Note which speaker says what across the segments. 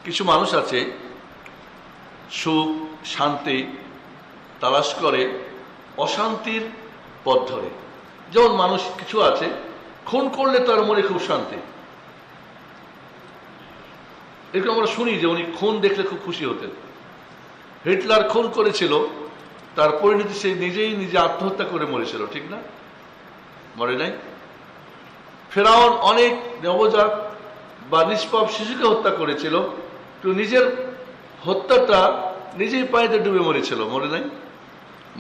Speaker 1: কিছু মানুষ আছে সুখ শান্তি তালাশ করে অশান্তির পথ ধরে। যেমন মানুষ কিছু আছে খুন করলে তার মনে খুব শান্তি, এরকম আমরা শুনি যে উনি খুন দেখলে খুব খুশি হতেন। হিটলার খুন করেছিল, তার পরিণতি সে নিজেই নিজে আত্মহত্যা করে মরেছিল, ঠিক না? মরে নাই? ফেরাউন অনেক নবজাত বা নিষ্পাপ শিশুকে হত্যা করেছিল, তো নিজের হত্যাটা নিজেই পানিতে ডুবে মরেছিল, মরে নাই?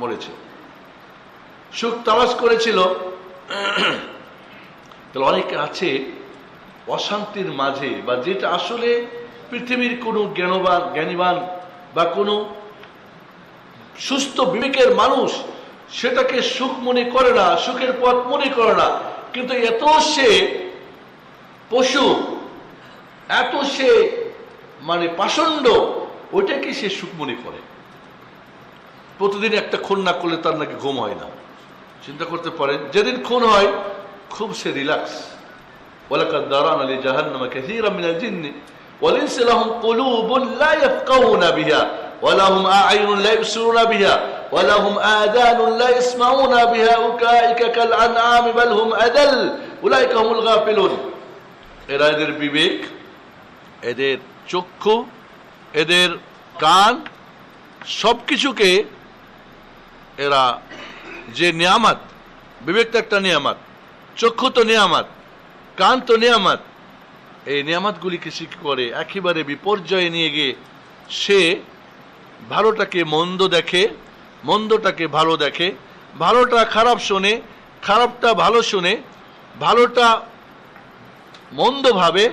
Speaker 1: মরেছে। সুখ তালাশ করেছিল। তাহলে অনেকে আছে অশান্তির মাঝে, বা যেটা আসলে পৃথিবীর কোনো জ্ঞানীবান বা কোনো সুস্থ বিবেকের মানুষ সেটাকে সুখ মনে করে না, সুখের পথ মনে করে না, কিন্তু এত সে পশু, এত সে মানে পাষণ্ড, ওইটাকে সে সুখ মনে করে। প্রতিদিন একটা খুন না করলে তার নাকি ঘুম হয় না। চিন্তা করতে পারেন, যেদিন খুন হয় খুব সে রিল্যাক্স। ওয়ালাকাদ দারানা লিজাহান্নামা কাসীরাম মিনাল জিন্নি ওয়াল ইনসি লাহুম কুলুবুন লা ইয়াফকাহুনা বিহা ওয়া লাহুম আ'য়ুনুন লা ইবসিরুনা বিহা ওয়া লাহুম আযানুন লা ইসমাউনা বিহা উলাইকা কাল আনআমি বাল হুম আদাল উলাইকা হুমুল গাফিলুন। এরা, এদের বিবেক, এদের চক্ষু, এদের কান, সবকিছুকে এরা যে নিয়ামত, বিবেক তো একটা নিয়ামত, চক্ষু তো নিয়ামত, কান তো নিয়ামত, এই নিয়ামতগুলিকে সে কি করে একেবারে বিপর্যয়ে নিয়ে গিয়ে সে ভালোটাকে মন্দ দেখে, মন্দটাকে ভালো দেখে, ভালোটা খারাপ শোনে, খারাপটা ভালো শোনে, ভালোটা মন্দ ভাবে,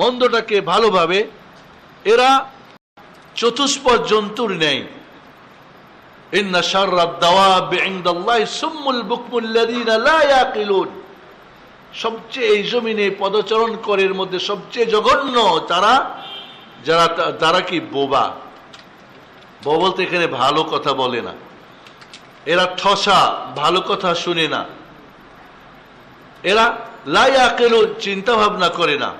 Speaker 1: মন্দটাকে ভালো ভাবে। এরা চতুষ্পদ জন্তুর নেই। ইন্না শাররাদ দাওয়াবি ইনদাল্লাহি সুম্মুল বুকমুল্লাযীনা লা ইয়াকিলুন। সবচেয়ে এই জমিনে পদচারণ করে এর মধ্যে সবচেয়ে জঘন্য যারা কি বোবা। বোবা বলতে এখানে ভালো কথা বলে না, এরা ঠসা, ভালো কথা শুনে না, এরা লা ইয়াকিলুন, চিন্তা ভাবনা করে না।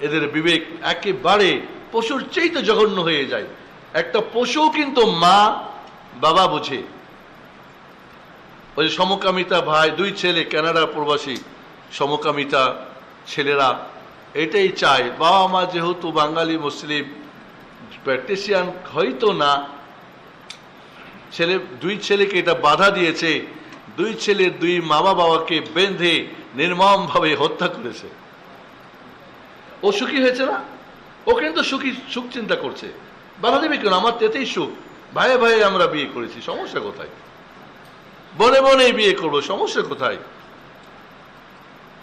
Speaker 1: এদের বিবেক একেবারে পশুর চেয়ে জঘন্য হয়ে যায়। একটা পশু কিন্তু মা বাবা বুঝে। ওই সমকামিতা ভাই, দুই ছেলে কানাডা প্রবাসী, সমকামিতা ছেলেরা এটাই চায়, বাবা মা যেহেতু বাঙালি মুসলিম প্র্যাকটিশিয়ান হয়তো না, দুই ছেলেকে এটা বাধা দিয়েছে, দুই ছেলের দুই মা বাবাকে বেঁধে নির্মমভাবে হত্যা করেছে। ও সুখী হয়েছে না? ও কিন্তু সুখ চিন্তা করছে, বাধা দেবে কেন? আমার তেতেই সুখ, ভাইয়ে ভাইয়ে আমরা বিয়ে করেছি, সমস্যা কোথায়? বনে বনে বিয়ে করবো, সমস্যা কোথায়?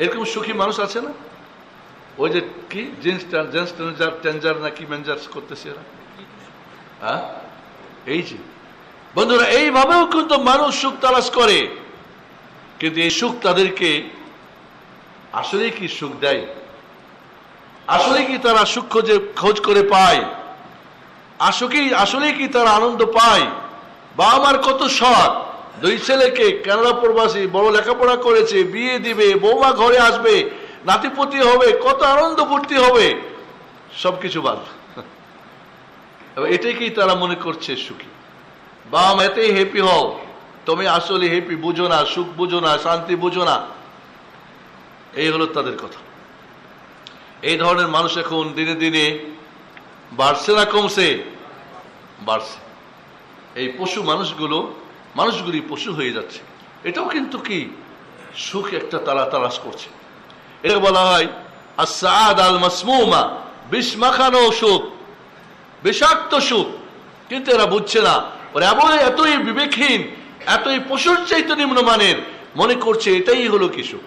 Speaker 1: এরকম সুখী মানুষ আছে না? ওই যে কি জেন্টস টেঞ্জার নাকি মেঞ্জার করতেছে এরা, হ্যাঁ? এই যে বন্ধুরা, এইভাবেও কিন্তু মানুষ সুখ তালাশ করে, কিন্তু এই সুখ তাদেরকে আসলে কি সুখ দেয়? আসলে কি তারা সুখ খোঁজ করে পায়? আসলে কি তারা আনন্দ পায়? বাবা মার কত শখ, দুই ছেলেকে কানাডা প্রবাসী, বড় লেখাপড়া করেছে, বিয়ে দিবে, বৌমা ঘরে আসবে, নাতিপতি হবে, কত আনন্দ ফুর্তি হবে, সবকিছু বাদ। এটাই কি তারা মনে করছে সুখী? বাবা মা এতেই হ্যাপি হও, তুমি আসলে হ্যাপি বুঝো না, সুখ বুঝো না, শান্তি বুঝো না। এই হলো তাদের কথা। এই ধরনের মানুষ এখন দিনে দিনে বাড়ছে না কমছে? বাড়ছে। এই পশু মানুষগুলি পশু হয়ে যাচ্ছে। এটাও কিন্তু কি সুখ একটা তারা তালাশ করছে। এটা বলা হয় আস-সাআদা আল মাসমুমা, বিষ মাখানো সুখ, বিষাক্ত সুখ। কিন্তু এরা বুঝছে না, ওরা এতই বিবেকহীন, এতই পশুর চাইতে নিম্নমানের, মনে করছে এটাই হলো কি সুখ।